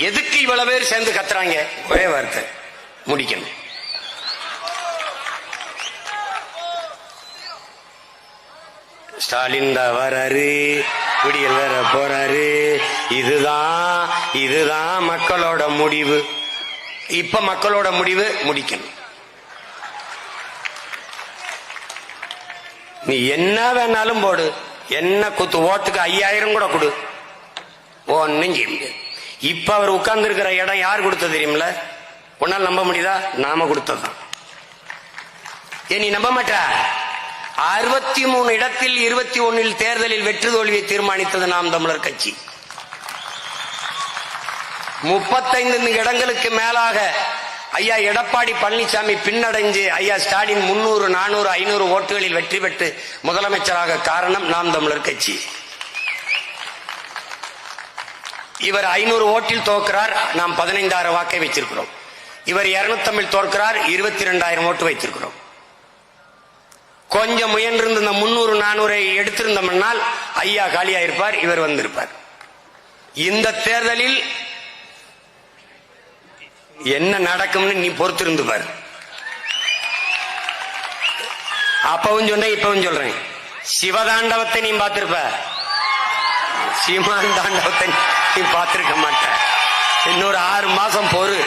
எதுக்கு இவ்வளவு பேர் சேர்ந்து கத்துறாங்க? ஒரே வார்த்தை, முடிக்கணும். ஸ்டாலின் தான் வராரு, குடிகள் வேற போறாரு. இதுதான் மக்களோட முடிவு. இப்ப மக்களோட முடிவு முடிக்கணும். நீ என்ன வேணாலும் போடு, என்ன குத்து, ஓட்டுக்கு 5000 கூட கொடு, ஒன்னும் செய்ய முடியாது. இப்ப அவர் உட்கார்ந்து இருக்கிற இடம் யார் கொடுத்தது தெரியுமில? உன்னால் நம்ப முடியுதா? நாம கொடுத்ததுதான். ஏன் நீ நம்ப மாட்டா? 63 இடத்தில் 21 தேர்தலில் வெற்றி தோல்வியை தீர்மானித்தது நாம் தமிழர் கட்சி. 35 இடங்களுக்கு மேலாக ஐயா எடப்பாடி பழனிசாமி பின்னடைஞ்சு ஐயா ஸ்டாலின் 300, 400, 500 ஓட்டுகளில் வெற்றி பெற்று முதலமைச்சராக காரணம் நாம் தமிழர் கட்சி. இவர் 500 ஓட்டில் தோற்கிறார், நாம் 15000 வாக்கை வைத்திருக்கிறோம். இவர் 250 தோற்கிறார், 22,000 ஓட்டு வைத்திருக்கிறோம். கொஞ்சம் முயன்றிருந்த இந்த 300, 400 எடுத்திருந்தோம்னால் ஐயா காலியாயிருப்பார், இவர் வந்திருப்பார். இந்த தேர்தலில் என்ன நடக்கும்னு நீ பொறுத்திருந்து பாரு. அப்பவும் சொன்னேன், இப்பவும் சொல்றேன், சிவதாண்டவத்தை நீ பார்த்திருப்ப, சீமான் தாண்டவத்தை நீ பார்த்திருக்க மாட்ட. இன்னொரு 6 மாசம் பொறு.